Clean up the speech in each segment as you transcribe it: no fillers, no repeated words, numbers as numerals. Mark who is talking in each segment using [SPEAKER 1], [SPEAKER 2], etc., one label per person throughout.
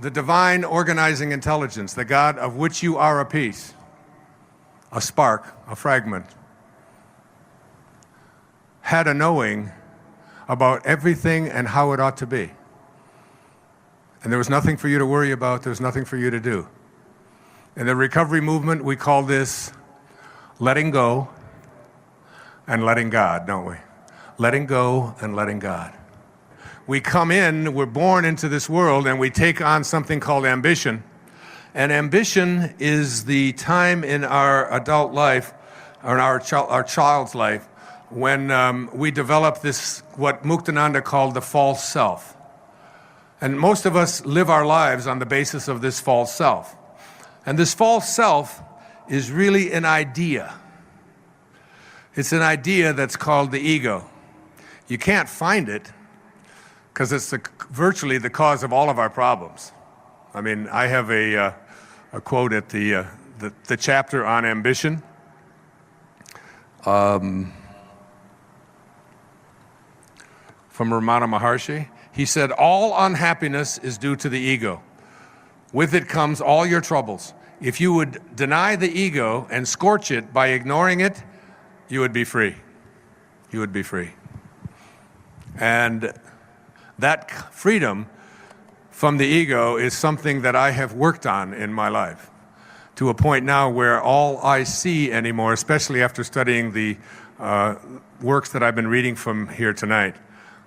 [SPEAKER 1] the divine organizing intelligence, the God of which you are a piece, a spark, a fragment, had a knowing about everything and how it ought to be. And there was nothing for you to worry about, there was nothing for you to do. In the recovery movement, we call this letting go and letting God, don't we? Letting go and letting God. We come in, we're born into this world, and we take on something called ambition. And ambition is the time in our adult life, or in our child's life, when we develop this, what Muktananda called the false self. And most of us live our lives on the basis of this false self. And this false self is really an idea. It's an idea that's called the ego. You can't find it because it's virtually the cause of all of our problems. I mean, I have a quote at the chapter on ambition. From Ramana Maharshi. He said, all unhappiness is due to the ego. With it comes all your troubles. If you would deny the ego and scorch it by ignoring it, you would be free. You would be free. And that freedom from the ego is something that I have worked on in my life, to a point now where all I see anymore, especially after studying the works that I've been reading from here tonight,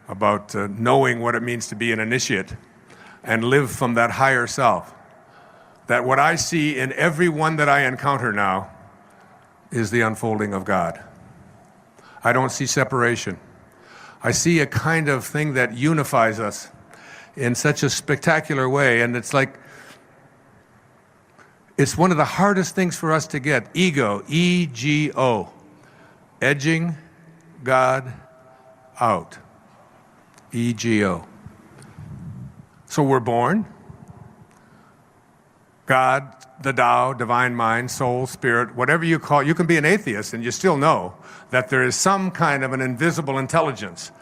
[SPEAKER 1] about knowing what it means to be an initiate and live from that higher self, that what I see in everyone that I encounter now is the unfolding of God. I don't see separation. I see a kind of thing that unifies us in such a spectacular way, and it's like, it's one of the hardest things for us to get. Ego, E-G-O, edging God out. E-G-O. So we're born. God, the Tao, divine mind, soul, spirit, whatever you call it. You can be an atheist and you still know that there is some kind of an invisible intelligence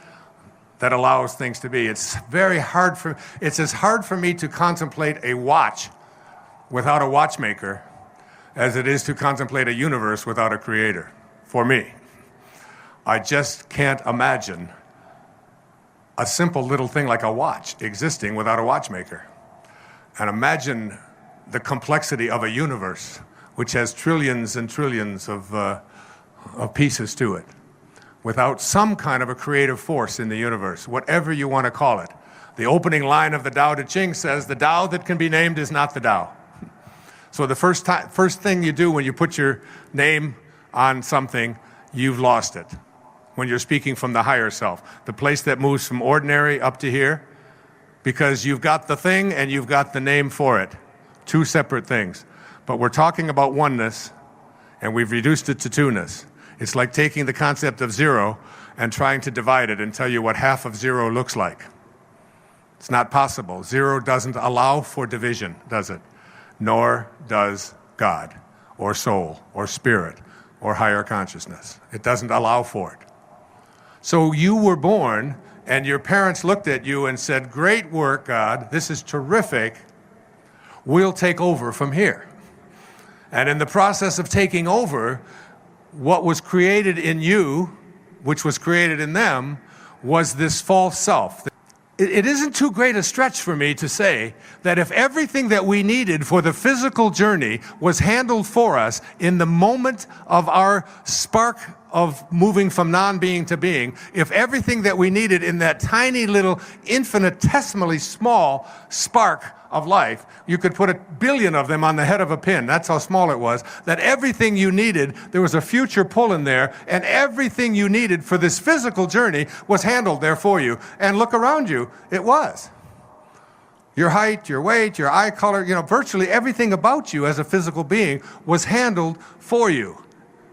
[SPEAKER 1] that allows things to be. It's as hard for me to contemplate a watch without a watchmaker as it is to contemplate a universe without a creator, for me. I just can't imagine a simple little thing like a watch existing without a watchmaker. And imagine the complexity of a universe which has trillions and trillions of pieces to it, without some kind of a creative force in the universe, whatever you want to call it. The opening line of the Tao Te Ching says, the Tao that can be named is not the Tao. So the first thing you do when you put your name on something, you've lost it. When you're speaking from the higher self, the place that moves from ordinary up to here, because you've got the thing and you've got the name for it. Two separate things. But we're talking about oneness, and we've reduced it to two-ness. It's like taking the concept of zero and trying to divide it and tell you what half of zero looks like. It's not possible. Zero doesn't allow for division, does it? Nor does God, or soul, or spirit, or higher consciousness. It doesn't allow for it. So you were born, and your parents looked at you and said, great work, God, this is terrific. We'll take over from here. And in the process of taking over, what was created in you, which was created in them, was this false self. It isn't too great a stretch for me to say that if everything that we needed for the physical journey was handled for us in the moment of our spark of moving from non-being to being, if everything that we needed in that tiny little infinitesimally small spark of life, you could put 1 billion of them on the head of a pin, that's how small it was, that everything you needed, there was a future pull in there, and everything you needed for this physical journey was handled there for you. And look around you, it was. Your height, your weight, your eye color, virtually everything about you as a physical being was handled for you.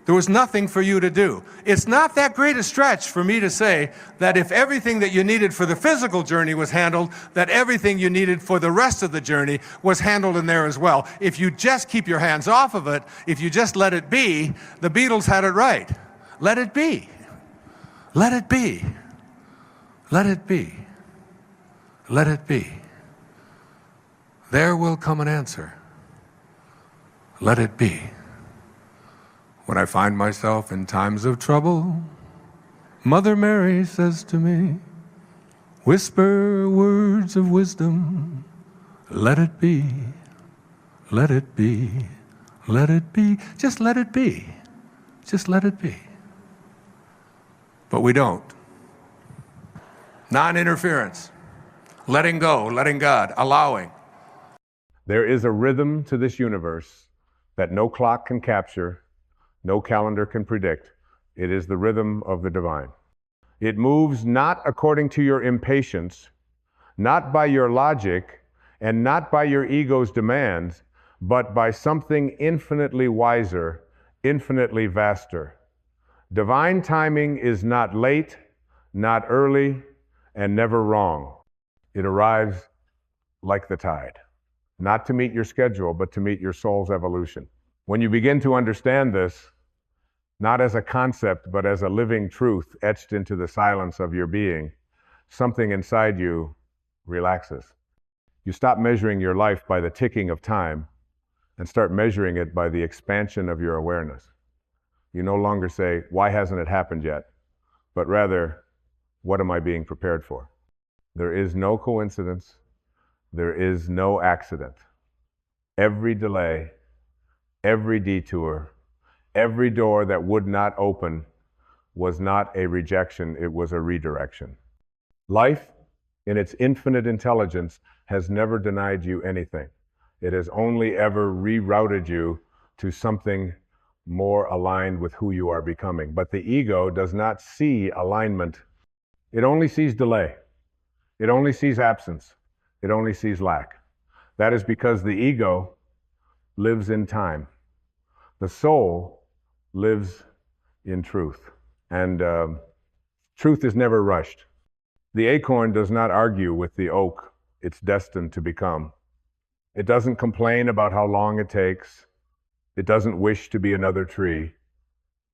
[SPEAKER 1] There was nothing for you to do. It's not that great a stretch for me to say that if everything that you needed for the physical journey was handled, that everything you needed for the rest of the journey was handled in there as well. If you just keep your hands off of it, if you just let it be, the Beatles had it right. Let it be. Let it be. Let it be. Let it be. there will come an answer. Let it be. When I find myself in times of trouble, Mother Mary says to me, whisper words of wisdom, let it be, let it be, let it be. Just let it be. Just let it be. But we don't. Non-interference, letting go, letting God, allowing.
[SPEAKER 2] There is a rhythm to this universe that no clock can capture, no calendar can predict. It is the rhythm of the divine. It moves not according to your impatience, not by your logic, and not by your ego's demands, but by something infinitely wiser, infinitely vaster. Divine timing is not late, not early, and never wrong. It arrives like the tide, not to meet your schedule, but to meet your soul's evolution. When you begin to understand this, not as a concept, but as a living truth etched into the silence of your being, something inside you relaxes. You stop measuring your life by the ticking of time and start measuring it by the expansion of your awareness. You no longer say, why hasn't it happened yet? But rather, what am I being prepared for? There is no coincidence. There is no accident. Every delay, every detour, every door that would not open was not a rejection, it was a redirection. Life, in its infinite intelligence, has never denied you anything. It has only ever rerouted you to something more aligned with who you are becoming. But the ego does not see alignment. It only sees delay. It only sees absence. It only sees lack. That is because the ego lives in time. The soul lives in truth. And truth is never rushed. The acorn does not argue with the oak it's destined to become. It doesn't complain about how long it takes. It doesn't wish to be another tree.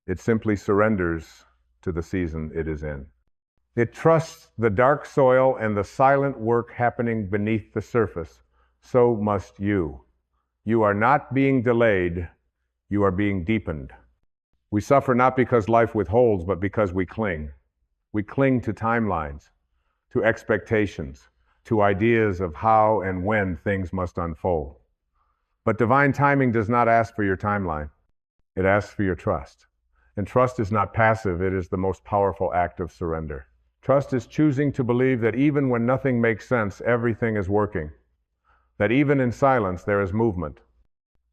[SPEAKER 2] It simply surrenders to the season it is in. It trusts the dark soil and the silent work happening beneath the surface. So must you. You are not being delayed. You are being deepened. We suffer not because life withholds, but because we cling. We cling to timelines, to expectations, to ideas of how and when things must unfold. But divine timing does not ask for your timeline. It asks for your trust. And trust is not passive, it is the most powerful act of surrender. Trust is choosing to believe that even when nothing makes sense, everything is working. That even in silence, there is movement.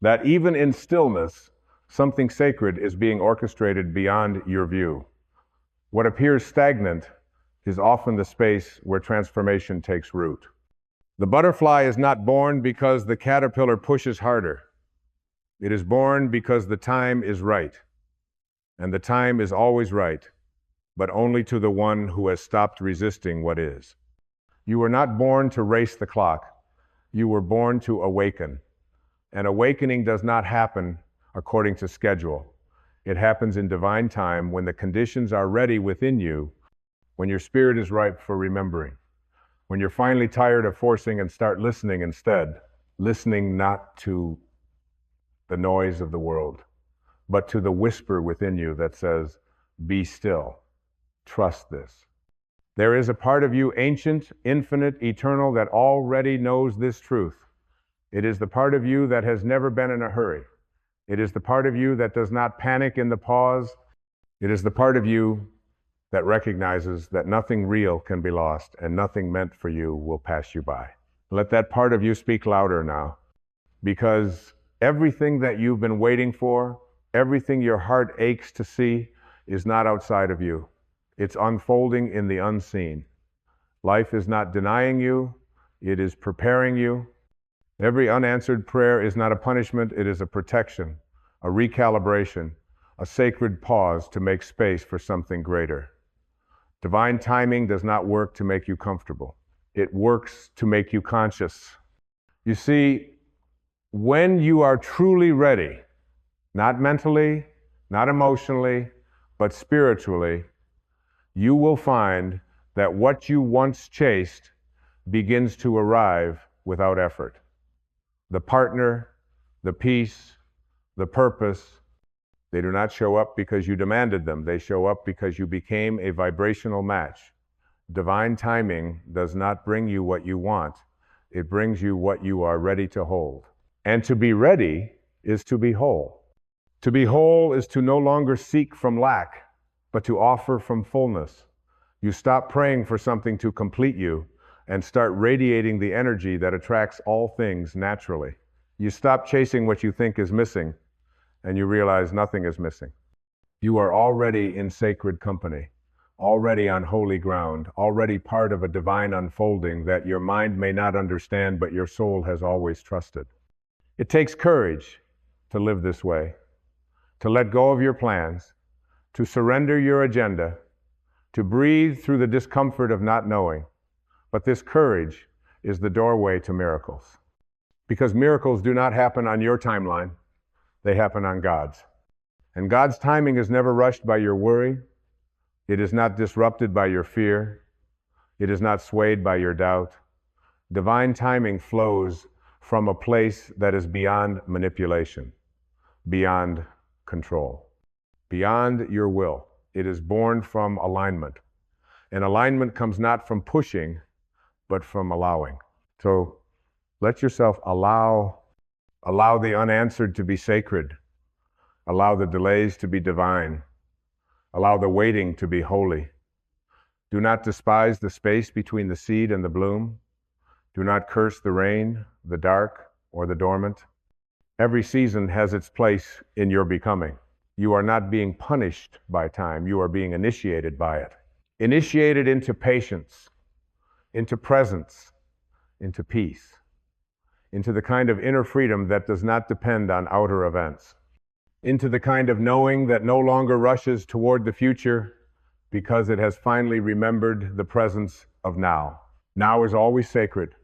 [SPEAKER 2] That even in stillness, something sacred is being orchestrated beyond your view. What appears stagnant is often the space where transformation takes root. The butterfly is not born because the caterpillar pushes harder. It is born because the time is right. And the time is always right, but only to the one who has stopped resisting what is. You were not born to race the clock. You were born to awaken. And awakening does not happen according to schedule. It happens in divine time when the conditions are ready within you, when your spirit is ripe for remembering, when you're finally tired of forcing and start listening instead, listening not to the noise of the world, but to the whisper within you that says, be still, trust this. There is a part of you, ancient, infinite, eternal, that already knows this truth. It is the part of you that has never been in a hurry. It is the part of you that does not panic in the pause. It is the part of you that recognizes that nothing real can be lost and nothing meant for you will pass you by. Let that part of you speak louder now, because everything that you've been waiting for, everything your heart aches to see, is not outside of you. It's unfolding in the unseen. Life is not denying you, it is preparing you. Every unanswered prayer is not a punishment, it is a protection, a recalibration, a sacred pause to make space for something greater. Divine timing does not work to make you comfortable. It works to make you conscious. You see, when you are truly ready, not mentally, not emotionally, but spiritually, you will find that what you once chased begins to arrive without effort. the partner, the peace, the purpose. They do not show up because you demanded them. They show up because you became a vibrational match. Divine timing does not bring you what you want. It brings you what you are ready to hold. And to be ready is to be whole. To be whole is to no longer seek from lack, but to offer from fullness. You stop praying for something to complete you and start radiating the energy that attracts all things naturally. You stop chasing what you think is missing, and you realize nothing is missing. You are already in sacred company, already on holy ground, already part of a divine unfolding that your mind may not understand, but your soul has always trusted. It takes courage to live this way, to let go of your plans, to surrender your agenda, to breathe through the discomfort of not knowing. But this courage is the doorway to miracles. Because miracles do not happen on your timeline, they happen on God's. And God's timing is never rushed by your worry. It is not disrupted by your fear. It is not swayed by your doubt. Divine timing flows from a place that is beyond manipulation, beyond control, beyond your will. It is born from alignment. And alignment comes not from pushing, but from allowing. So let yourself allow the unanswered to be sacred. Allow the delays to be divine. Allow the waiting to be holy. Do not despise the space between the seed and the bloom. Do not curse the rain, the dark, or the dormant. Every season has its place in your becoming. You are not being punished by time. You are being initiated by it. Initiated into patience, into presence, into peace, into the kind of inner freedom that does not depend on outer events, into the kind of knowing that no longer rushes toward the future because it has finally remembered the presence of now. Now is always sacred.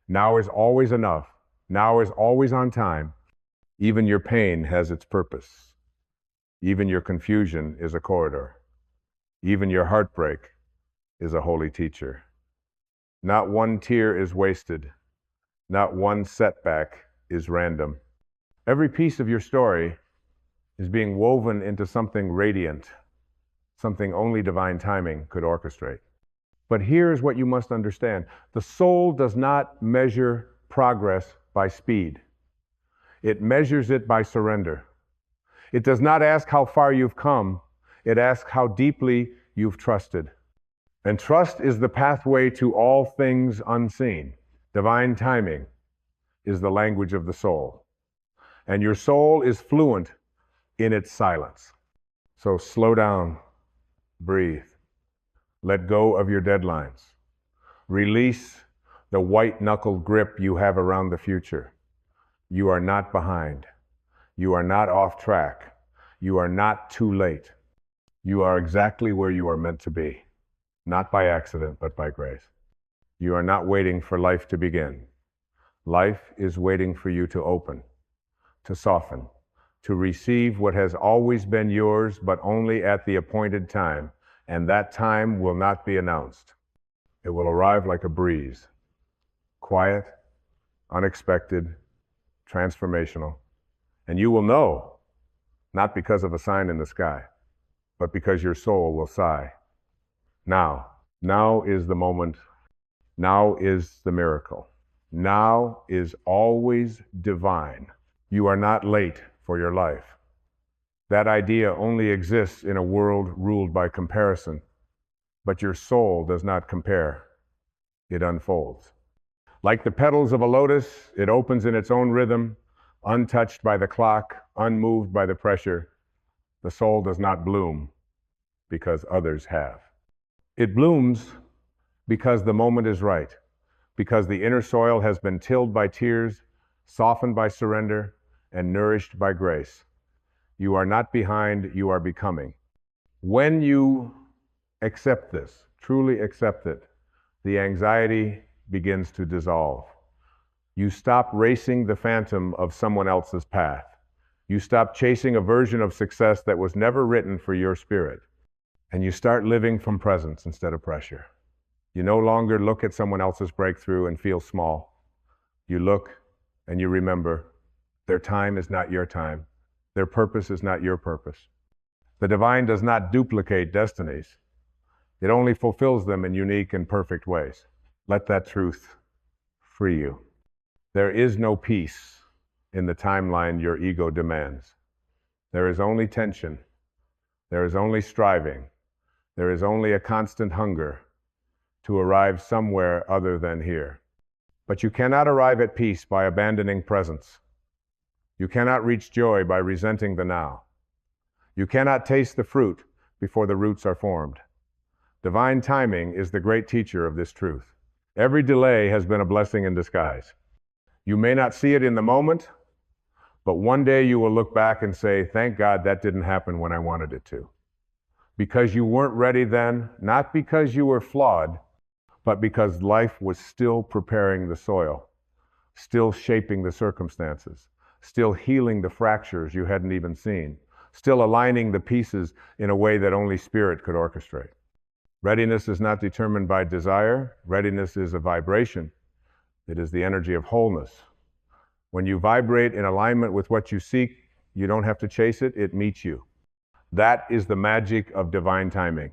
[SPEAKER 2] Now is always enough. Now is always on time. Even your pain has its purpose. Even your confusion is a corridor. Even your heartbreak is a holy teacher. Not one tear is wasted. Not one setback is random. Every piece of your story is being woven into something radiant, something only divine timing could orchestrate. But here's what you must understand. The soul does not measure progress by speed. It measures it by surrender. It does not ask how far you've come. It asks how deeply you've trusted. And trust is the pathway to all things unseen. Divine timing is the language of the soul. And your soul is fluent in its silence. So slow down, breathe, let go of your deadlines. Release the white-knuckled grip you have around the future. You are not behind. You are not off track. You are not too late. You are exactly where you are meant to be, not by accident, but by grace. You are not waiting for life to begin. Life is waiting for you to open, to soften, to receive what has always been yours, but only at the appointed time. And that time will not be announced. It will arrive like a breeze, quiet, unexpected, transformational. And you will know, not because of a sign in the sky, but because your soul will sigh. Now is the moment. Now is the miracle. Now is always divine. You are not late for your life. That idea only exists in a world ruled by comparison. But your soul does not compare. It unfolds. Like the petals of a lotus, it opens in its own rhythm, untouched by the clock, unmoved by the pressure. The soul does not bloom because others have. It blooms because the moment is right, because the inner soil has been tilled by tears, softened by surrender, and nourished by grace. You are not behind, you are becoming. When you accept this, truly accept it, the anxiety begins to dissolve. You stop racing the phantom of someone else's path. You stop chasing a version of success that was never written for your spirit. And you start living from presence instead of pressure. You no longer look at someone else's breakthrough and feel small. You look and you remember their time is not your time. Their purpose is not your purpose. The divine does not duplicate destinies. It only fulfills them in unique and perfect ways. Let that truth free you. There is no peace in the timeline your ego demands. There is only tension. There is only striving. There is only a constant hunger to arrive somewhere other than here. But you cannot arrive at peace by abandoning presence. You cannot reach joy by resenting the now. You cannot taste the fruit before the roots are formed. Divine timing is the great teacher of this truth. Every delay has been a blessing in disguise. You may not see it in the moment, but one day you will look back and say, thank God that didn't happen when I wanted it to. Because you weren't ready then, not because you were flawed, but because life was still preparing the soil, still shaping the circumstances, still healing the fractures you hadn't even seen, still aligning the pieces in a way that only Spirit could orchestrate. Readiness is not determined by desire. Readiness is a vibration. It is the energy of wholeness. When you vibrate in alignment with what you seek, you don't have to chase it, it meets you. That is the magic of divine timing.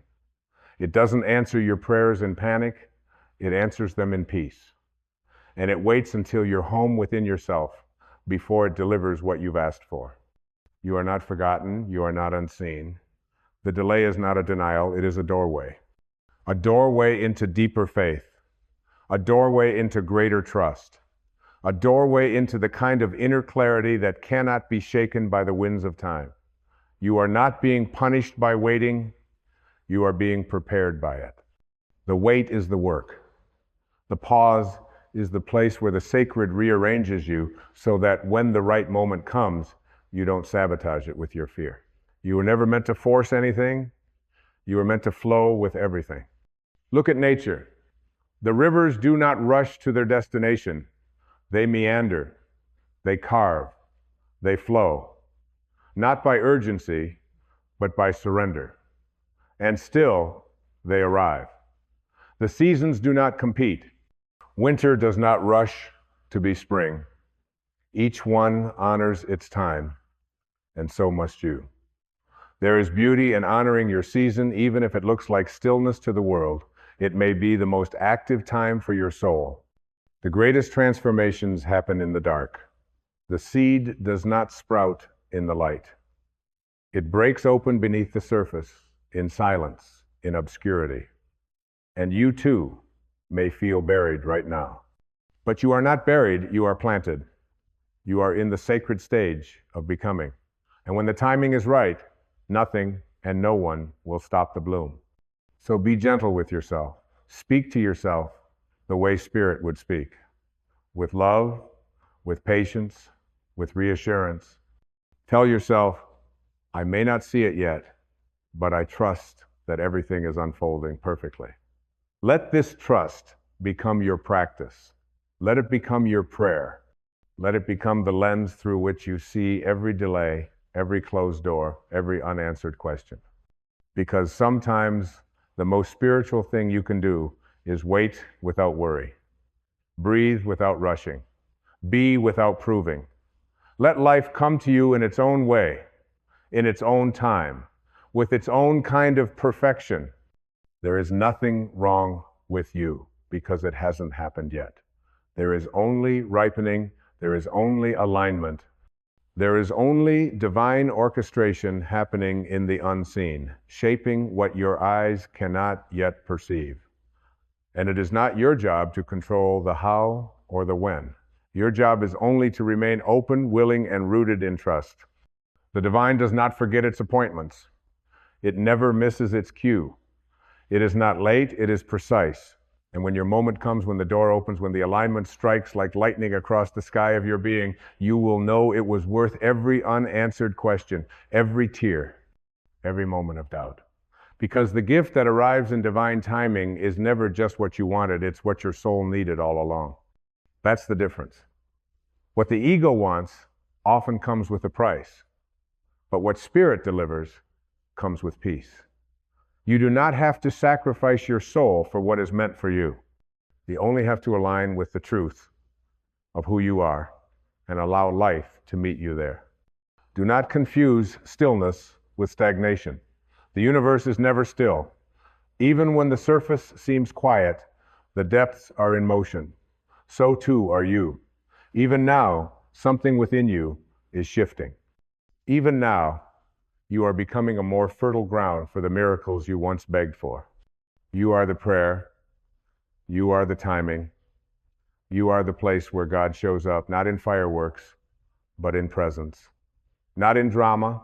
[SPEAKER 2] It doesn't answer your prayers in panic, it answers them in peace. And it waits until you're home within yourself before it delivers what you've asked for. You are not forgotten, you are not unseen. The delay is not a denial, it is a doorway. A doorway into deeper faith. A doorway into greater trust. A doorway into the kind of inner clarity that cannot be shaken by the winds of time. You are not being punished by waiting, you are being prepared by it. The wait is the work. The pause is the place where the sacred rearranges you so that when the right moment comes, you don't sabotage it with your fear. You were never meant to force anything. You were meant to flow with everything. Look at nature. The rivers do not rush to their destination. They meander, they carve, they flow. Not by urgency, but by surrender. And still, they arrive. The seasons do not compete. Winter does not rush to be spring. Each one honors its time, and so must you. There is beauty in honoring your season, even if it looks like stillness to the world. It may be the most active time for your soul. The greatest transformations happen in the dark. The seed does not sprout in the light. It breaks open beneath the surface, in silence, in obscurity. And you too may feel buried right now. But you are not buried, you are planted. You are in the sacred stage of becoming. And when the timing is right, nothing and no one will stop the bloom. So be gentle with yourself. Speak to yourself the way Spirit would speak. With love, with patience, with reassurance. Tell yourself, I may not see it yet, but I trust that everything is unfolding perfectly. Let this trust become your practice. Let it become your prayer. Let it become the lens through which you see every delay, every closed door, every unanswered question. Because sometimes the most spiritual thing you can do is wait without worry. Breathe without rushing. Be without proving. Let life come to you in its own way, in its own time, with its own kind of perfection. There is nothing wrong with you because it hasn't happened yet. There is only ripening, there is only alignment, there is only divine orchestration happening in the unseen, shaping what your eyes cannot yet perceive. And it is not your job to control the how or the when. Your job is only to remain open, willing, and rooted in trust. The divine does not forget its appointments. It never misses its cue. It is not late, it is precise. And when your moment comes, when the door opens, when the alignment strikes like lightning across the sky of your being, you will know it was worth every unanswered question, every tear, every moment of doubt. Because the gift that arrives in divine timing is never just what you wanted, it's what your soul needed all along. That's the difference. What the ego wants often comes with a price, but what Spirit delivers comes with peace. You do not have to sacrifice your soul for what is meant for you. You only have to align with the truth of who you are and allow life to meet you there. Do not confuse stillness with stagnation. The universe is never still. Even when the surface seems quiet, the depths are in motion. So too are you. Even now, something within you is shifting. Even now, you are becoming a more fertile ground for the miracles you once begged for. You are the prayer. You are the timing. You are the place where God shows up, not in fireworks, but in presence. Not in drama,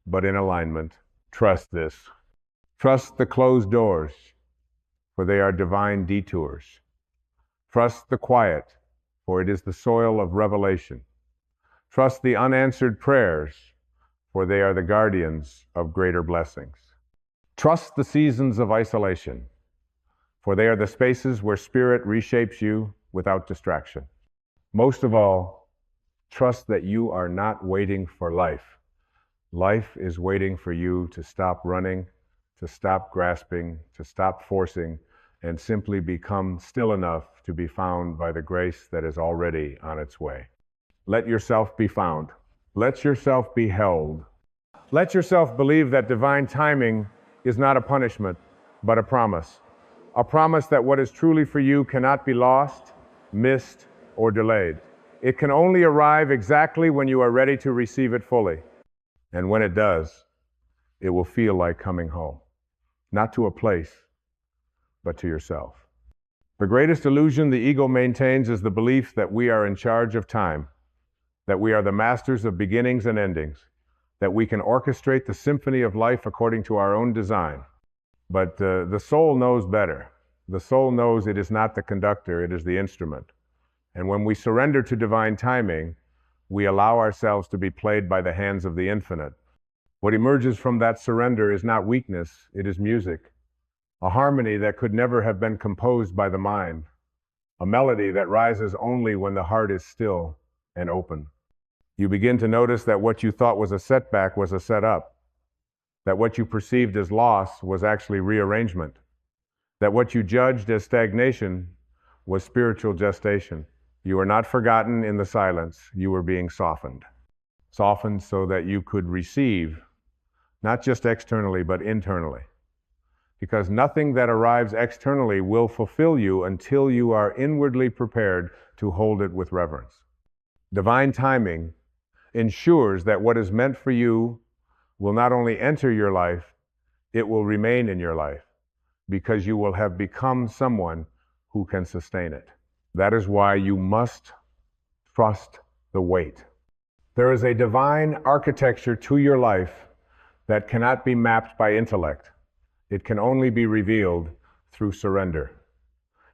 [SPEAKER 2] but in alignment. Trust this. Trust the closed doors, for they are divine detours. Trust the quiet, for it is the soil of revelation. Trust the unanswered prayers, for they are the guardians of greater blessings. Trust the seasons of isolation, for they are the spaces where spirit reshapes you without distraction. Most of all, trust that you are not waiting for life. Life is waiting for you to stop running, to stop grasping, to stop forcing, and simply become still enough to be found by the grace that is already on its way. Let yourself be found. Let yourself be held. Let yourself believe that divine timing is not a punishment, but a promise. A promise that what is truly for you cannot be lost, missed, or delayed. It can only arrive exactly when you are ready to receive it fully. And when it does, it will feel like coming home. Not to a place, but to yourself. The greatest illusion the ego maintains is the belief that we are in charge of time, that we are the masters of beginnings and endings, that we can orchestrate the symphony of life according to our own design. But the soul knows better. The soul knows it is not the conductor, it is the instrument. And when we surrender to divine timing, we allow ourselves to be played by the hands of the infinite. What emerges from that surrender is not weakness, it is music. A harmony that could never have been composed by the mind. A melody that rises only when the heart is still and open. You begin to notice that what you thought was a setback was a setup. That what you perceived as loss was actually rearrangement. That what you judged as stagnation was spiritual gestation. You were not forgotten in the silence, you were being softened. Softened so that you could receive, not just externally, but internally. Because nothing that arrives externally will fulfill you until you are inwardly prepared to hold it with reverence. Divine timing ensures that what is meant for you will not only enter your life, it will remain in your life, because you will have become someone who can sustain it. That is why you must trust the wait. There is a divine architecture to your life that cannot be mapped by intellect. It can only be revealed through surrender.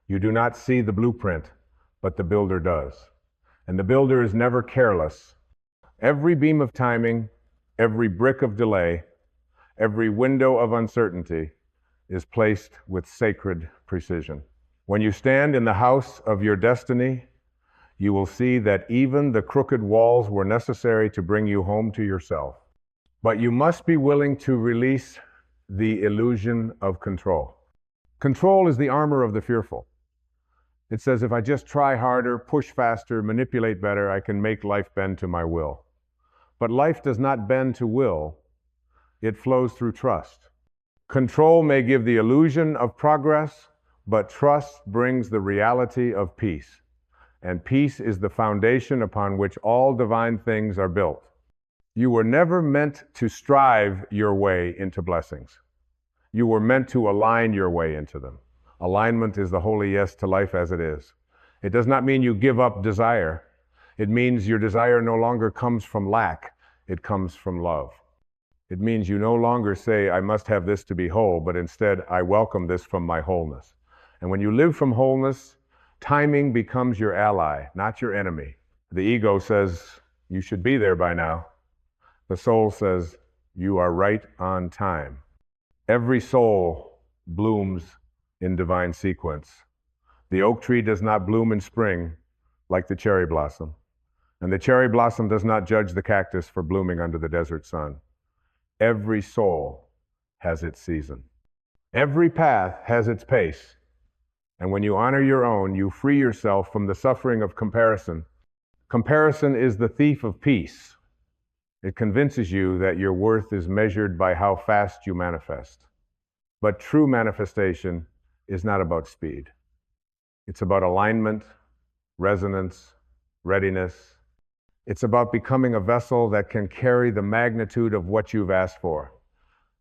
[SPEAKER 2] You do not see the blueprint, but the builder does. And the builder is never careless. Every beam of timing, every brick of delay, every window of uncertainty is placed with sacred precision. When you stand in the house of your destiny, you will see that even the crooked walls were necessary to bring you home to yourself. But you must be willing to release the illusion of control. Control is the armor of the fearful. It says, if I just try harder, push faster, manipulate better, I can make life bend to my will. But life does not bend to will. It flows through trust. Control may give the illusion of progress, but trust brings the reality of peace. And peace is the foundation upon which all divine things are built. You were never meant to strive your way into blessings. You were meant to align your way into them. Alignment is the holy yes to life as it is. It does not mean you give up desire. It means your desire no longer comes from lack. It comes from love. It means you no longer say, I must have this to be whole, but instead, I welcome this from my wholeness. And when you live from wholeness, timing becomes your ally, not your enemy. The ego says, you should be there by now. The soul says, you are right on time. Every soul blooms in divine sequence. The oak tree does not bloom in spring like the cherry blossom. And the cherry blossom does not judge the cactus for blooming under the desert sun. Every soul has its season. Every path has its pace. And when you honor your own, you free yourself from the suffering of comparison Comparison is the thief of peace. It convinces you that your worth is measured by how fast you manifest. But true manifestation is not about speed. It's about alignment, resonance, readiness. It's about becoming a vessel that can carry the magnitude of what you've asked for.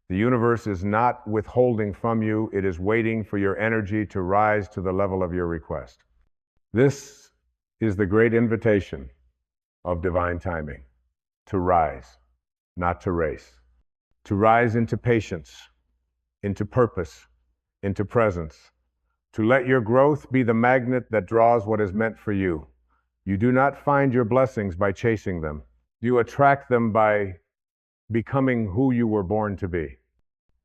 [SPEAKER 2] The universe is not withholding from you, it is waiting for your energy to rise to the level of your request. This is the great invitation of divine timing, to rise, not to race, to rise into patience, into purpose, into presence, to let your growth be the magnet that draws what is meant for you. You do not find your blessings by chasing them. You attract them by becoming who you were born to be.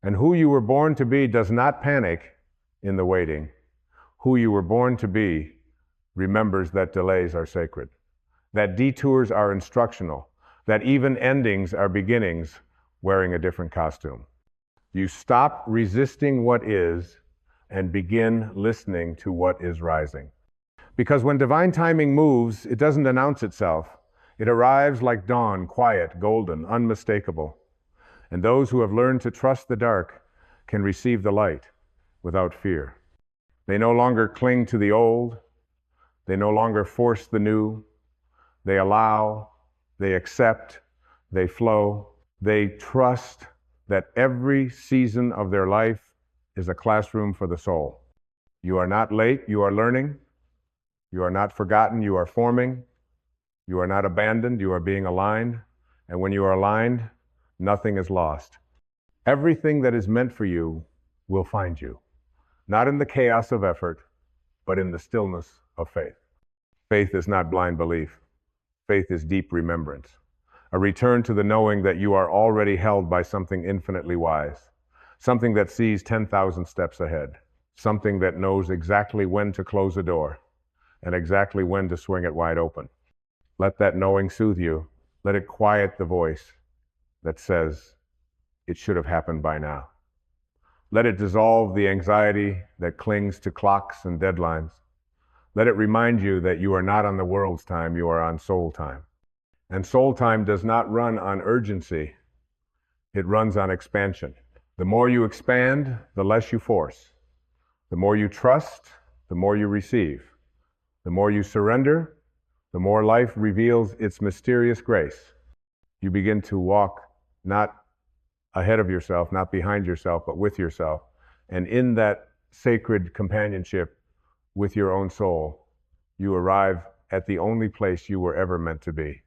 [SPEAKER 2] And who you were born to be does not panic in the waiting. Who you were born to be remembers that delays are sacred, that detours are instructional, that even endings are beginnings wearing a different costume. You stop resisting what is and begin listening to what is rising. Because when divine timing moves, it doesn't announce itself. It arrives like dawn, quiet, golden, unmistakable. And those who have learned to trust the dark can receive the light without fear. They no longer cling to the old. They no longer force the new. They allow, they accept, they flow. They trust that every season of their life is a classroom for the soul. You are not late, you are learning. You are not forgotten, you are forming. You are not abandoned, you are being aligned. And when you are aligned, nothing is lost. Everything that is meant for you will find you, not in the chaos of effort, but in the stillness of faith. Faith is not blind belief. Faith is deep remembrance, a return to the knowing that you are already held by something infinitely wise, something that sees 10,000 steps ahead, something that knows exactly when to close a door and exactly when to swing it wide open. Let that knowing soothe you. Let it quiet the voice that says, it should have happened by now. Let it dissolve the anxiety that clings to clocks and deadlines. Let it remind you that you are not on the world's time, you are on soul time. And soul time does not run on urgency, it runs on expansion. The more you expand, the less you force. The more you trust, the more you receive. The more you surrender, the more life reveals its mysterious grace. You begin to walk not ahead of yourself, not behind yourself, but with yourself. And in that sacred companionship with your own soul, you arrive at the only place you were ever meant to be,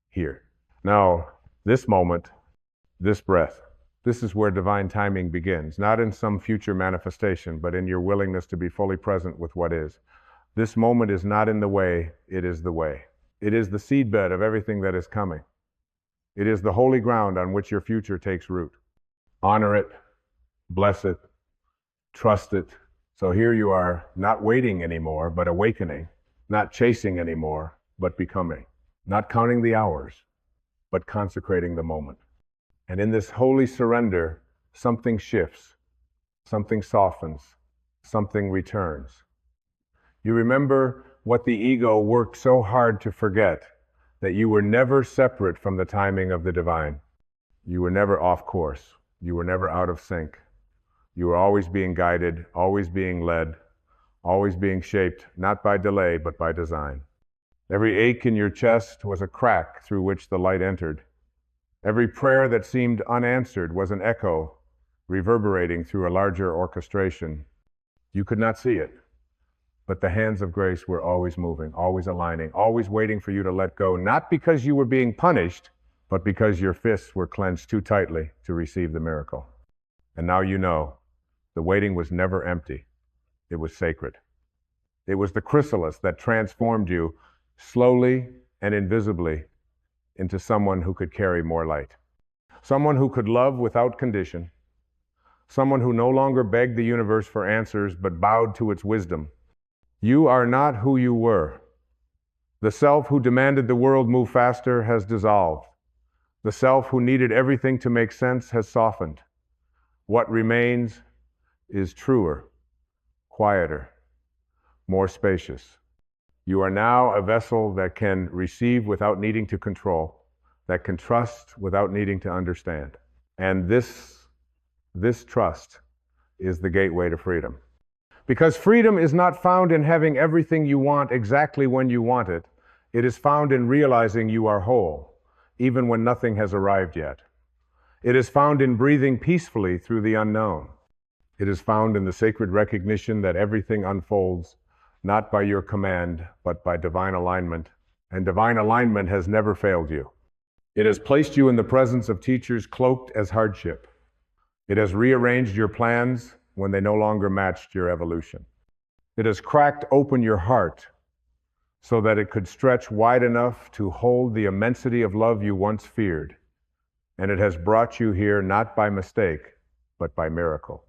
[SPEAKER 2] here. Now, this moment, this breath, this is where divine timing begins, not in some future manifestation, but in your willingness to be fully present with what is. This moment is not in the way, it is the way. It is the seedbed of everything that is coming. It is the holy ground on which your future takes root. Honor it, bless it, trust it. So here you are, not waiting anymore, but awakening, not chasing anymore, but becoming, not counting the hours, but consecrating the moment. And in this holy surrender, something shifts, something softens, something returns. You remember what the ego worked so hard to forget, that you were never separate from the timing of the divine. You were never off course. You were never out of sync. You were always being guided, always being led, always being shaped, not by delay, but by design. Every ache in your chest was a crack through which the light entered. Every prayer that seemed unanswered was an echo, reverberating through a larger orchestration. You could not see it, but the hands of grace were always moving, always aligning, always waiting for you to let go, not because you were being punished, but because your fists were clenched too tightly to receive the miracle. And now you know, the waiting was never empty. It was sacred. It was the chrysalis that transformed you slowly and invisibly into someone who could carry more light. Someone who could love without condition. Someone who no longer begged the universe for answers, but bowed to its wisdom. You are not who you were. The self who demanded the world move faster has dissolved. The self who needed everything to make sense has softened. What remains is truer, quieter, more spacious. You are now a vessel that can receive without needing to control, that can trust without needing to understand. And this trust is the gateway to freedom. Because freedom is not found in having everything you want exactly when you want it. It is found in realizing you are whole, even when nothing has arrived yet. It is found in breathing peacefully through the unknown. It is found in the sacred recognition that everything unfolds not by your command, but by divine alignment. And divine alignment has never failed you. It has placed you in the presence of teachers cloaked as hardship. It has rearranged your plans when they no longer matched your evolution. It has cracked open your heart so that it could stretch wide enough to hold the immensity of love you once feared. And it has brought you here not by mistake, but by miracle.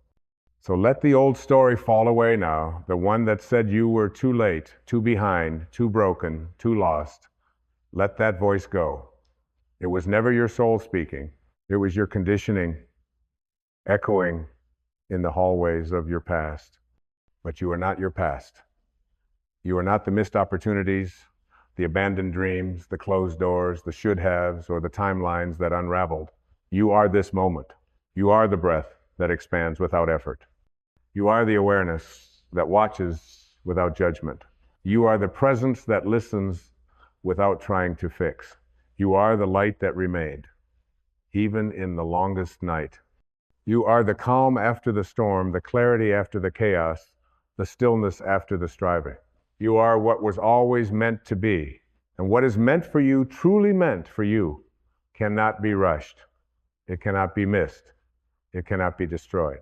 [SPEAKER 2] So let the old story fall away now, the one that said you were too late, too behind, too broken, too lost. Let that voice go. It was never your soul speaking. It was your conditioning, echoing in the hallways of your past. But you are not your past. You are not the missed opportunities, the abandoned dreams, the closed doors, the should-haves, or the timelines that unraveled. You are this moment. You are the breath that expands without effort. You are the awareness that watches without judgment. You are the presence that listens without trying to fix. You are the light that remained, even in the longest night. You are the calm after the storm, the clarity after the chaos, the stillness after the striving. You are what was always meant to be. And what is meant for you, truly meant for you, cannot be rushed. It cannot be missed. It cannot be destroyed.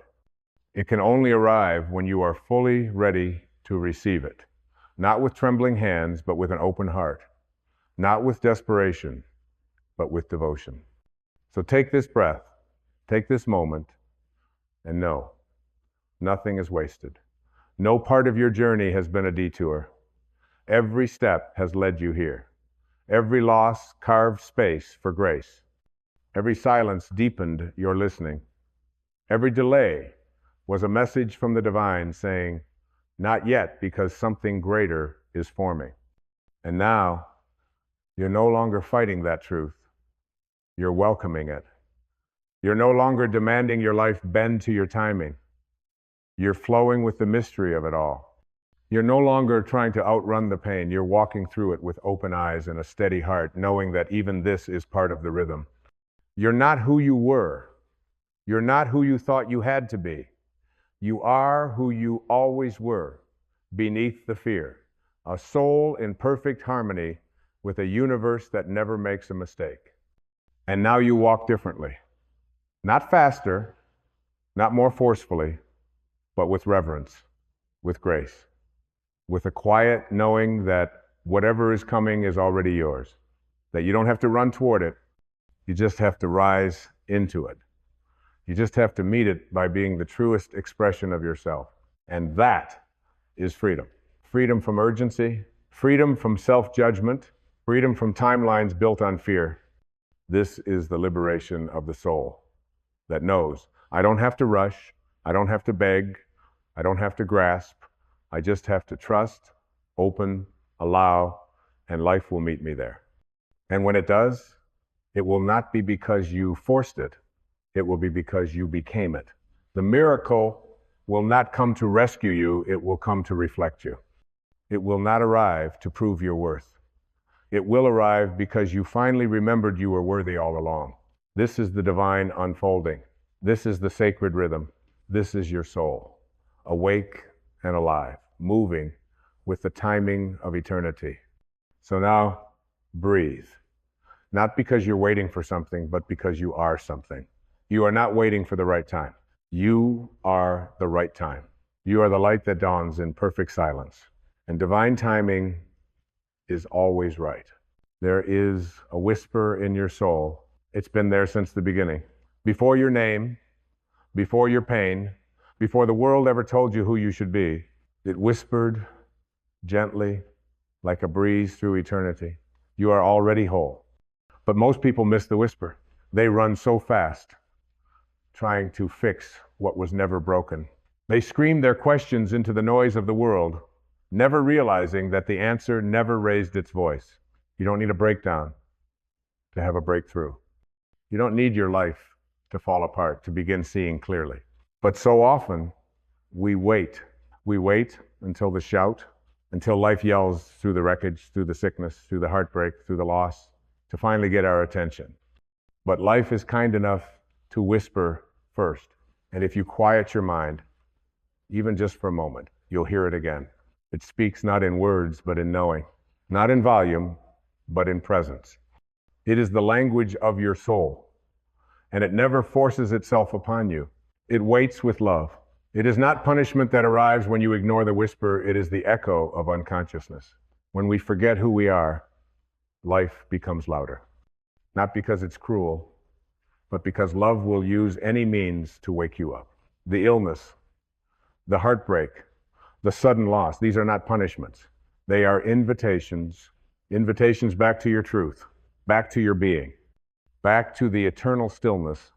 [SPEAKER 2] It can only arrive when you are fully ready to receive it. Not with trembling hands, but with an open heart. Not with desperation, but with devotion. So take this breath, take this moment, and know, nothing is wasted. No part of your journey has been a detour. Every step has led you here. Every loss carved space for grace. Every silence deepened your listening. Every delay was a message from the divine saying, not yet, because something greater is forming. And now, you're no longer fighting that truth. You're welcoming it. You're no longer demanding your life bend to your timing. You're flowing with the mystery of it all. You're no longer trying to outrun the pain. You're walking through it with open eyes and a steady heart, knowing that even this is part of the rhythm. You're not who you were. You're not who you thought you had to be. You are who you always were, beneath the fear. A soul in perfect harmony with a universe that never makes a mistake. And now you walk differently. Not faster, not more forcefully, but with reverence, with grace, with a quiet knowing that whatever is coming is already yours, that you don't have to run toward it, you just have to rise into it. You just have to meet it by being the truest expression of yourself. And that is freedom. Freedom from urgency, freedom from self-judgment, freedom from timelines built on fear. This is the liberation of the soul that knows, I don't have to rush, I don't have to beg, I don't have to grasp, I just have to trust, open, allow, and life will meet me there. And when it does, it will not be because you forced it, it will be because you became it. The miracle will not come to rescue you, it will come to reflect you. It will not arrive to prove your worth. It will arrive because you finally remembered you were worthy all along. This is the divine unfolding. This is the sacred rhythm. This is your soul, awake and alive, moving with the timing of eternity. So now, breathe. Not because you're waiting for something, but because you are something. You are not waiting for the right time. You are the right time. You are the light that dawns in perfect silence. And divine timing is always right. There is a whisper in your soul. It's been there since the beginning. Before your name, before your pain, before the world ever told you who you should be, it whispered gently like a breeze through eternity. You are already whole. But most people miss the whisper. They run so fast, trying to fix what was never broken. They scream their questions into the noise of the world, never realizing that the answer never raised its voice. You don't need a breakdown to have a breakthrough. You don't need your life to fall apart to begin seeing clearly. But so often, we wait. We wait until the shout, until life yells through the wreckage, through the sickness, through the heartbreak, through the loss, to finally get our attention. But life is kind enough to whisper first. And if you quiet your mind, even just for a moment, you'll hear it again. It speaks not in words, but in knowing. Not in volume, but in presence. It is the language of your soul, and it never forces itself upon you. It waits with love. It is not punishment that arrives when you ignore the whisper. It is the echo of unconsciousness. When we forget who we are, life becomes louder. Not because it's cruel, but because love will use any means to wake you up. The illness, the heartbreak, the sudden loss, these are not punishments. They are invitations, invitations back to your truth, back to your being, back to the eternal stillness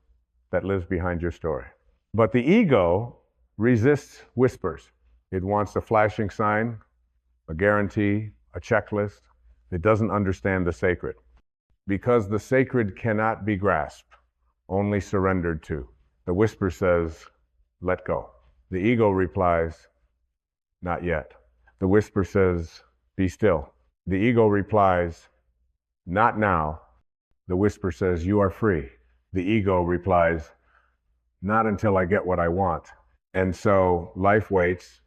[SPEAKER 2] that lives behind your story. But the ego resists whispers. It wants a flashing sign, a guarantee, a checklist. It doesn't understand the sacred. Because the sacred cannot be grasped, only surrendered to. The whisper says, let go. The ego replies, not yet. The whisper says, be still. The ego replies, not now. The whisper says, you are free. The ego replies, not until I get what I want. And so life waits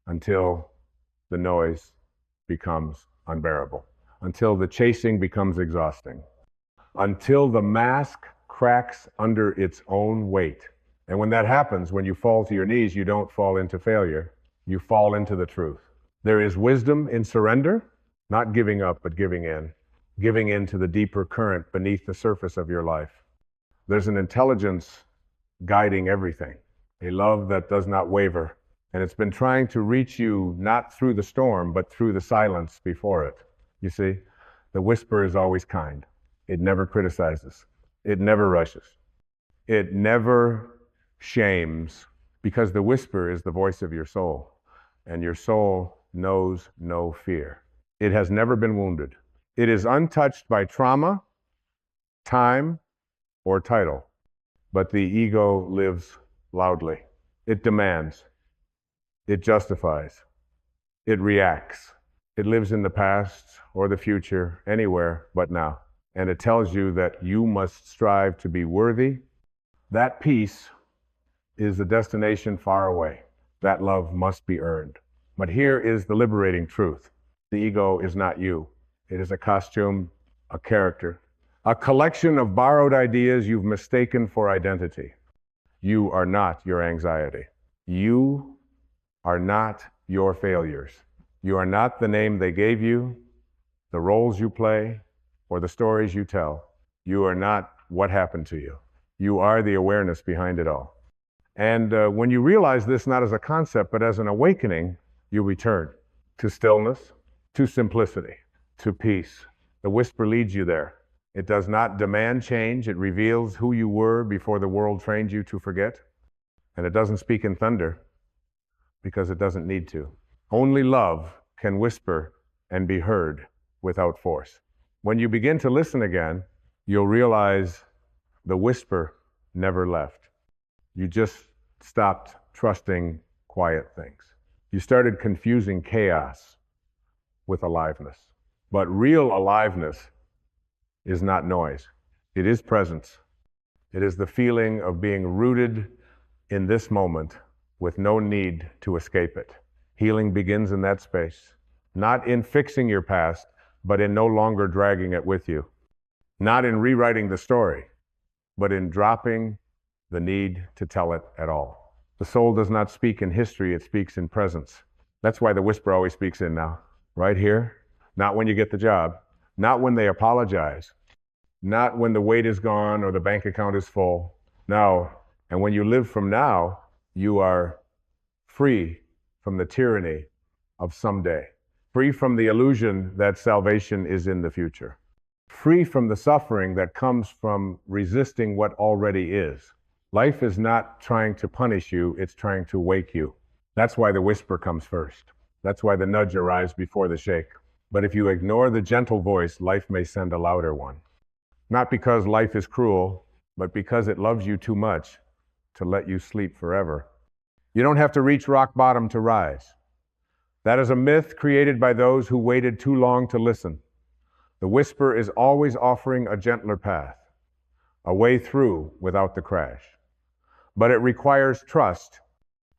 [SPEAKER 2] until the noise becomes unbearable, until the chasing becomes exhausting, until the mask cracks under its own weight. And when that happens, when you fall to your knees, you don't fall into failure, you fall into the truth. There is wisdom in surrender, not giving up, but giving in to the deeper current beneath the surface of your life. There's an intelligence guiding everything, a love that does not waver, and it's been trying to reach you not through the storm, but through the silence before it. You see, the whisper is always kind. It never criticizes. It never rushes. It never shames, because the whisper is the voice of your soul, and your soul knows no fear. It has never been wounded. It is untouched by trauma, time, or title. But the ego lives loudly. It demands. It justifies. It reacts. It lives in the past or the future, anywhere but now. And it tells you that you must strive to be worthy. That peace is a destination far away. That love must be earned. But here is the liberating truth. The ego is not you. It is a costume, a character, a collection of borrowed ideas you've mistaken for identity. You are not your anxiety. You are not your failures. You are not the name they gave you, the roles you play, or the stories you tell. You are not what happened to you. You are the awareness behind it all. And when you realize this not as a concept, but as an awakening, you return to stillness, to simplicity, to peace. The whisper leads you there. It does not demand change. It reveals who you were before the world trained you to forget. And it doesn't speak in thunder because it doesn't need to. Only love can whisper and be heard without force. When you begin to listen again, you'll realize the whisper never left. You just stopped trusting quiet things. You started confusing chaos with aliveness. But real aliveness is not noise. It is presence. It is the feeling of being rooted in this moment with no need to escape it. Healing begins in that space, not in fixing your past, but in no longer dragging it with you. Not in rewriting the story, but in dropping the need to tell it at all. The soul does not speak in history, it speaks in presence. That's why the whisper always speaks in now, right here. Not when you get the job, not when they apologize, not when the weight is gone or the bank account is full. No, and when you live from now, you are free from the tyranny of someday, free from the illusion that salvation is in the future, free from the suffering that comes from resisting what already is. Life is not trying to punish you, it's trying to wake you. That's why the whisper comes first. That's why the nudge arrives before the shake. But if you ignore the gentle voice, life may send a louder one. Not because life is cruel, but because it loves you too much to let you sleep forever. You don't have to reach rock bottom to rise. That is a myth created by those who waited too long to listen. The whisper is always offering a gentler path, a way through without the crash. But it requires trust.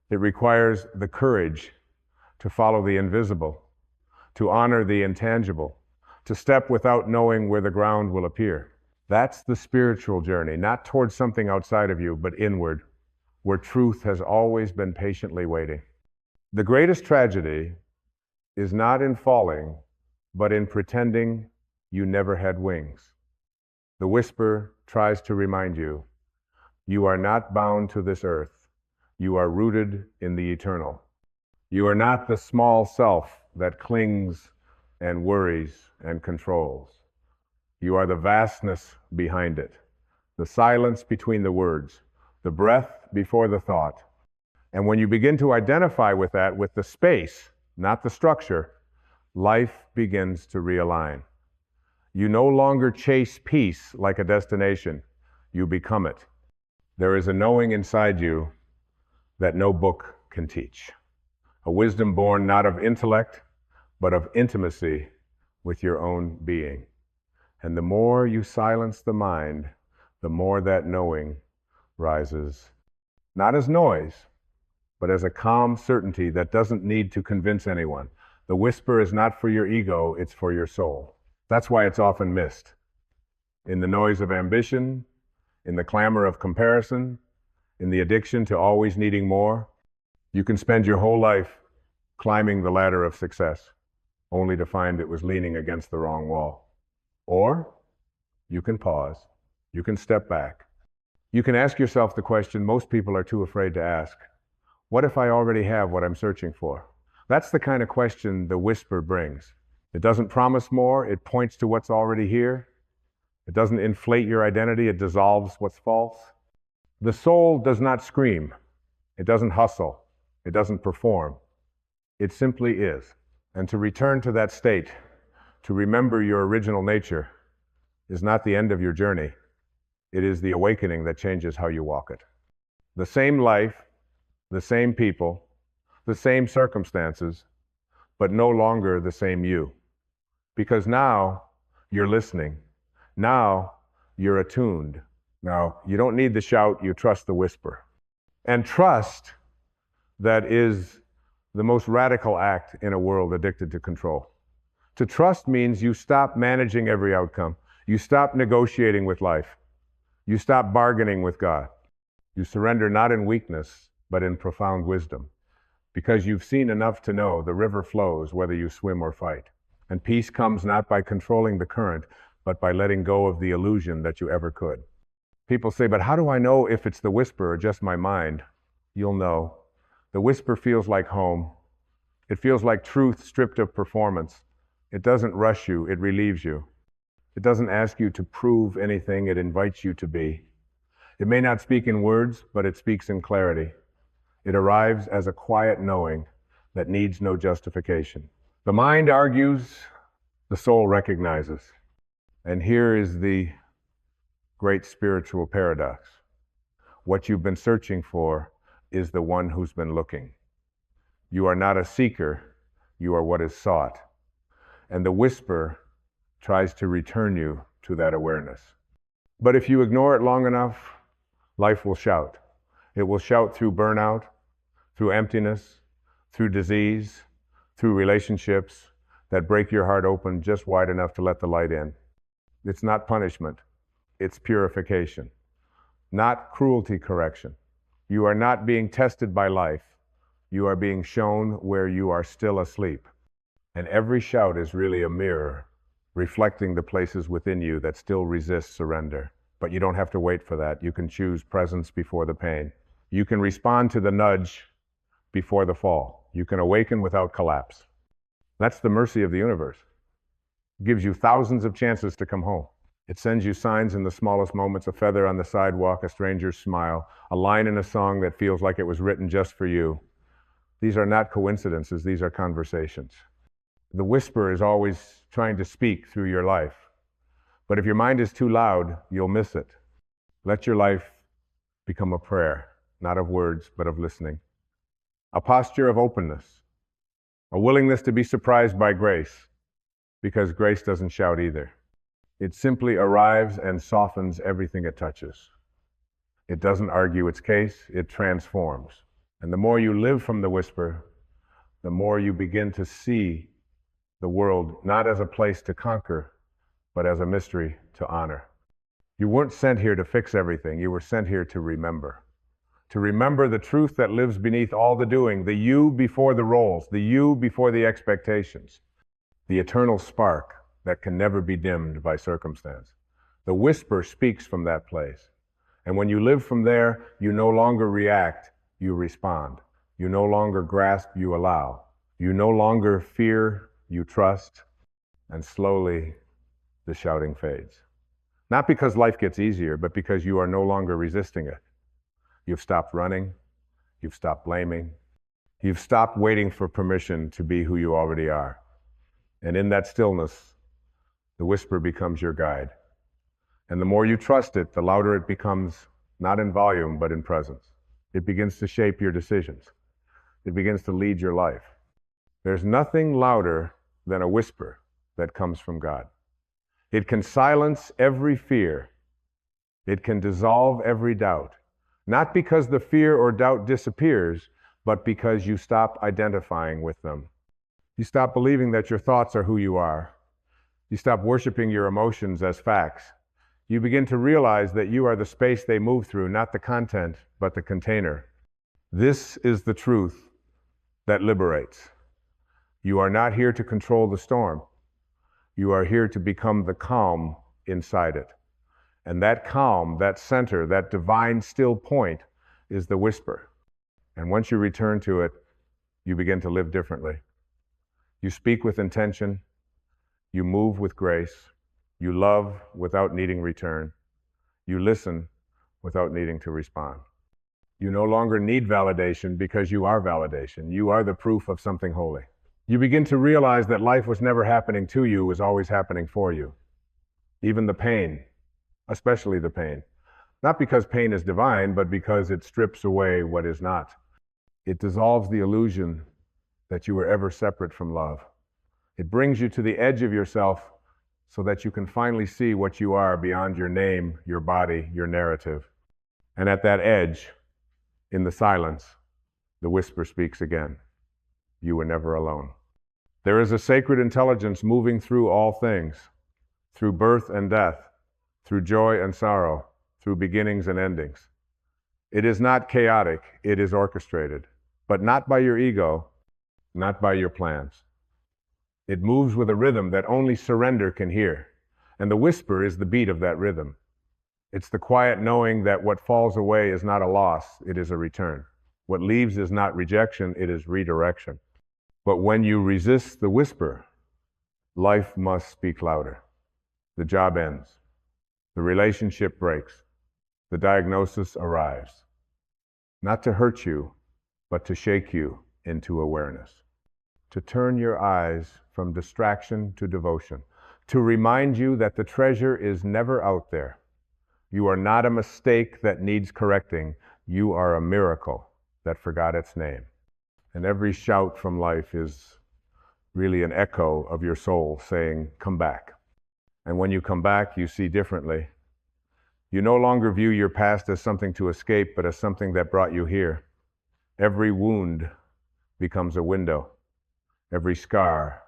[SPEAKER 2] It requires the courage to follow the invisible, to honor the intangible, to step without knowing where the ground will appear. That's the spiritual journey, not towards something outside of you, but inward, where truth has always been patiently waiting. The greatest tragedy is not in falling, but in pretending you never had wings. The whisper tries to remind you, you are not bound to this earth. You are rooted in the eternal. You are not the small self that clings and worries and controls. You are the vastness behind it, the silence between the words, the breath before the thought. And when you begin to identify with that, with the space, not the structure, life begins to realign. You no longer chase peace like a destination. You become it. There is a knowing inside you that no book can teach. A wisdom born not of intellect, but of intimacy with your own being. And the more you silence the mind, the more that knowing rises, not as noise, but as a calm certainty that doesn't need to convince anyone. The whisper is not for your ego, it's for your soul. That's why it's often missed. In the noise of ambition, in the clamor of comparison, in the addiction to always needing more, you can spend your whole life climbing the ladder of success, only to find it was leaning against the wrong wall. Or you can pause, you can step back. You can ask yourself the question most people are too afraid to ask. What if I already have what I'm searching for? That's the kind of question the whisper brings. It doesn't promise more, it points to what's already here. It doesn't inflate your identity, it dissolves what's false. The soul does not scream, it doesn't hustle, it doesn't perform. It simply is. And to return to that state, to remember your original nature, is not the end of your journey. It is the awakening that changes how you walk it. The same life, the same people, the same circumstances, but no longer the same you. Because now you're listening. Now you're attuned. Now you don't need the shout, you trust the whisper. And trust that is the most radical act in a world addicted to control. To trust means you stop managing every outcome. You stop negotiating with life. You stop bargaining with God. You surrender not in weakness, but in profound wisdom. Because you've seen enough to know the river flows whether you swim or fight. And peace comes not by controlling the current, but by letting go of the illusion that you ever could. People say, but how do I know if it's the whisper or just my mind? You'll know. The whisper feels like home. It feels like truth stripped of performance. It doesn't rush you, it relieves you. It doesn't ask you to prove anything, it invites you to be. It may not speak in words, but it speaks in clarity. It arrives as a quiet knowing that needs no justification. The mind argues, the soul recognizes. And here is the great spiritual paradox. What you've been searching for is the one who's been looking. You are not a seeker, you are what is sought. And the whisper tries to return you to that awareness. But if you ignore it long enough, life will shout. It will shout through burnout, through emptiness, through disease, through relationships that break your heart open just wide enough to let the light in. It's not punishment, it's purification, not cruelty correction. You are not being tested by life. You are being shown where you are still asleep. And every shout is really a mirror, reflecting the places within you that still resist surrender. But you don't have to wait for that. You can choose presence before the pain. You can respond to the nudge before the fall. You can awaken without collapse. That's the mercy of the universe. It gives you thousands of chances to come home. It sends you signs in the smallest moments, a feather on the sidewalk, a stranger's smile, a line in a song that feels like it was written just for you. These are not coincidences, these are conversations. The whisper is always trying to speak through your life. But if your mind is too loud, you'll miss it. Let your life become a prayer, not of words, but of listening. A posture of openness, a willingness to be surprised by grace, because grace doesn't shout either. It simply arrives and softens everything it touches. It doesn't argue its case, it transforms. And the more you live from the whisper, the more you begin to see the world not as a place to conquer, but as a mystery to honor. You weren't sent here to fix everything, you were sent here to remember. To remember the truth that lives beneath all the doing, the you before the roles, the you before the expectations, the eternal spark that can never be dimmed by circumstance. The whisper speaks from that place. And when you live from there, you no longer react, you respond. You no longer grasp, you allow. You no longer fear, you trust. And slowly, the shouting fades. Not because life gets easier, but because you are no longer resisting it. You've stopped running. You've stopped blaming. You've stopped waiting for permission to be who you already are. And in that stillness, the whisper becomes your guide. And the more you trust it, the louder it becomes, not in volume, but in presence. It begins to shape your decisions. It begins to lead your life. There's nothing louder than a whisper that comes from God. It can silence every fear. It can dissolve every doubt. Not because the fear or doubt disappears, but because you stop identifying with them. You stop believing that your thoughts are who you are. You stop worshiping your emotions as facts. You begin to realize that you are the space they move through, not the content, but the container. This is the truth that liberates. You are not here to control the storm. You are here to become the calm inside it. And that calm, that center, that divine still point is the whisper. And once you return to it, you begin to live differently. You speak with intention. You move with grace. You love without needing return. You listen without needing to respond. You no longer need validation because you are validation. You are the proof of something holy. You begin to realize that life was never happening to you, it was always happening for you. Even the pain, especially the pain. Not because pain is divine, but because it strips away what is not. It dissolves the illusion that you were ever separate from love. It brings you to the edge of yourself so that you can finally see what you are beyond your name, your body, your narrative. And at that edge, in the silence, the whisper speaks again. You were never alone. There is a sacred intelligence moving through all things, through birth and death, through joy and sorrow, through beginnings and endings. It is not chaotic, it is orchestrated, but not by your ego, not by your plans. It moves with a rhythm that only surrender can hear, and the whisper is the beat of that rhythm. It's the quiet knowing that what falls away is not a loss, it is a return. What leaves is not rejection, it is redirection. But when you resist the whisper, life must speak louder. The job ends. The relationship breaks. The diagnosis arrives. Not to hurt you, but to shake you into awareness. To turn your eyes from distraction to devotion. To remind you that the treasure is never out there. You are not a mistake that needs correcting. You are a miracle that forgot its name. And every shout from life is really an echo of your soul saying, come back. And when you come back, you see differently. You no longer view your past as something to escape, but as something that brought you here. Every wound becomes a window. Every scar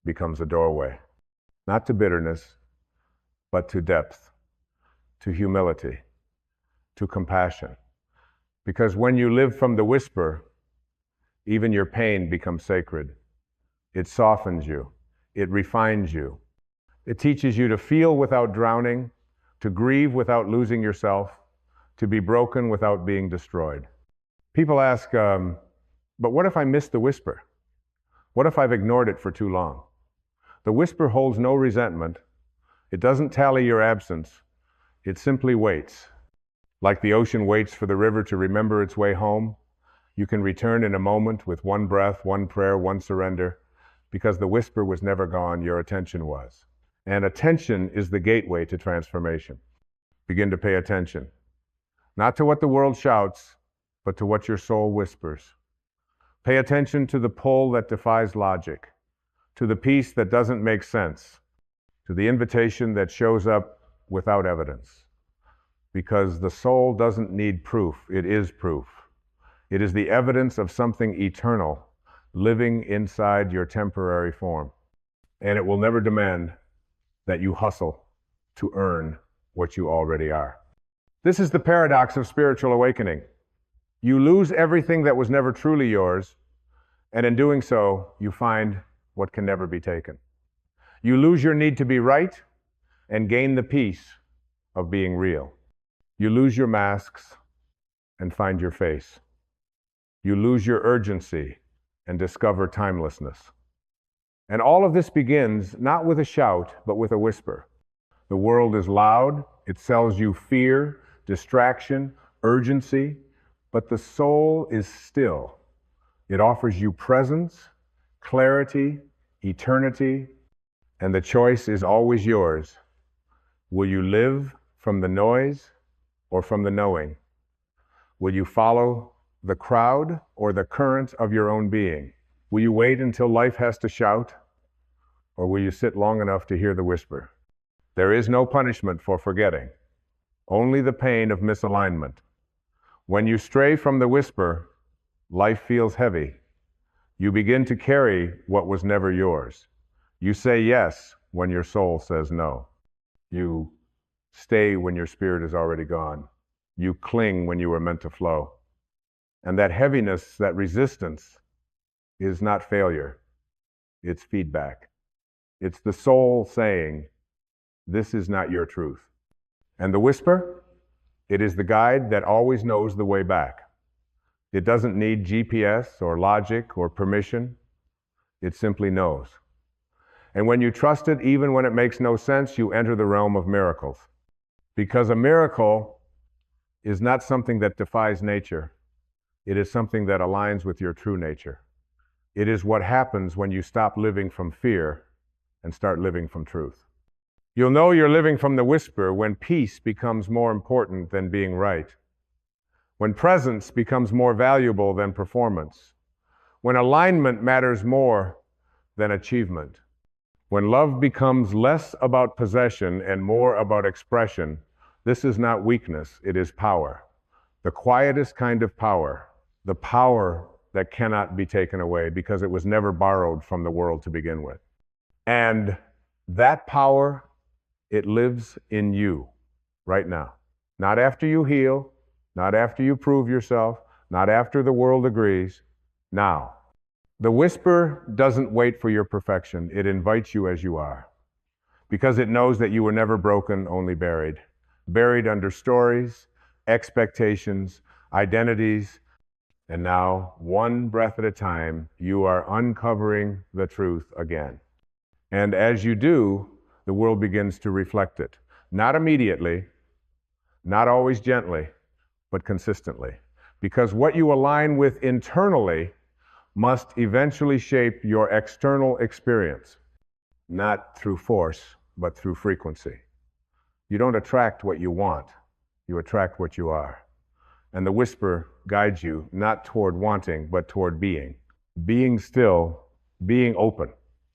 [SPEAKER 2] becomes a doorway. Not to bitterness, but to depth, to humility, to compassion. Because when you live from the whisper, even your pain becomes sacred. It softens you. It refines you. It teaches you to feel without drowning, to grieve without losing yourself, to be broken without being destroyed. People ask, but what if I missed the whisper? What if I've ignored it for too long? The whisper holds no resentment. It doesn't tally your absence. It simply waits. Like the ocean waits for the river to remember its way home, You can return in a moment with one breath, one prayer, one surrender, because the whisper was never gone, your attention was. And attention is the gateway to transformation. Begin to pay attention, not to what the world shouts, but to what your soul whispers. Pay attention to the pull that defies logic, to the peace that doesn't make sense, to the invitation that shows up without evidence. Because the soul doesn't need proof, it is proof. It is the evidence of something eternal living inside your temporary form. And it will never demand that you hustle to earn what you already are. This is the paradox of spiritual awakening. You lose everything that was never truly yours, and in doing so, you find what can never be taken. You lose your need to be right and gain the peace of being real. You lose your masks and find your face. You lose your urgency and discover timelessness. And all of this begins not with a shout, but with a whisper. The world is loud. It sells you fear, distraction, urgency, but the soul is still. It offers you presence, clarity, eternity, and the choice is always yours. Will you live from the noise or from the knowing? Will you follow the crowd or the current of your own being? Will you wait until life has to shout, or will you sit long enough to hear the whisper? There is no punishment for forgetting, only the pain of misalignment. When you stray from the whisper, life feels heavy. You begin to carry what was never yours. You say yes when your soul says no. You stay when your spirit is already gone. You cling when you were meant to flow. And that heaviness, that resistance, is not failure. It's feedback. It's the soul saying, this is not your truth. And the whisper, it is the guide that always knows the way back. It doesn't need GPS or logic or permission. It simply knows. And when you trust it, even when it makes no sense, you enter the realm of miracles. Because a miracle is not something that defies nature. It is something that aligns with your true nature. It is what happens when you stop living from fear and start living from truth. You'll know you're living from the whisper when peace becomes more important than being right. When presence becomes more valuable than performance. When alignment matters more than achievement. When love becomes less about possession and more about expression. This is not weakness, it is power. The quietest kind of power. The power that cannot be taken away because it was never borrowed from the world to begin with. And that power, it lives in you right now. Not after you heal, not after you prove yourself, not after the world agrees, now. The whisper doesn't wait for your perfection. It invites you as you are. Because it knows that you were never broken, only buried. Buried under stories, expectations, identities, and now, one breath at a time, you are uncovering the truth again. And as you do, the world begins to reflect it. Not immediately, not always gently, but consistently. Because what you align with internally must eventually shape your external experience, not through force, but through frequency. You don't attract what you want, you attract what you are. And the whisper guides you not toward wanting, but toward being. Being still, being open,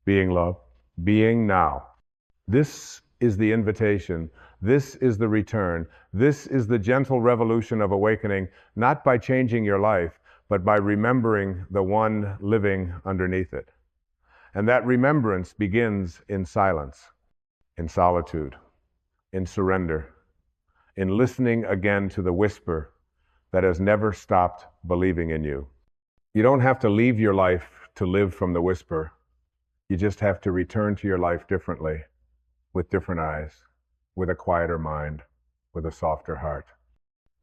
[SPEAKER 2] being love, being now. This is the invitation. This is the return. This is the gentle revolution of awakening, not by changing your life, but by remembering the one living underneath it. And that remembrance begins in silence, in solitude, in surrender, in listening again to the whisper that has never stopped believing in you. You don't have to leave your life to live from the whisper. You just have to return to your life differently, with different eyes, with a quieter mind, with a softer heart.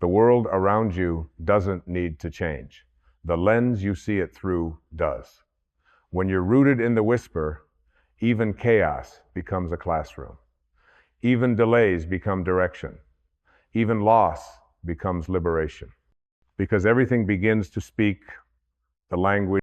[SPEAKER 2] The world around you doesn't need to change. The lens you see it through does. When you're rooted in the whisper, even chaos becomes a classroom. Even delays become direction. Even loss becomes liberation. because everything begins to speak the language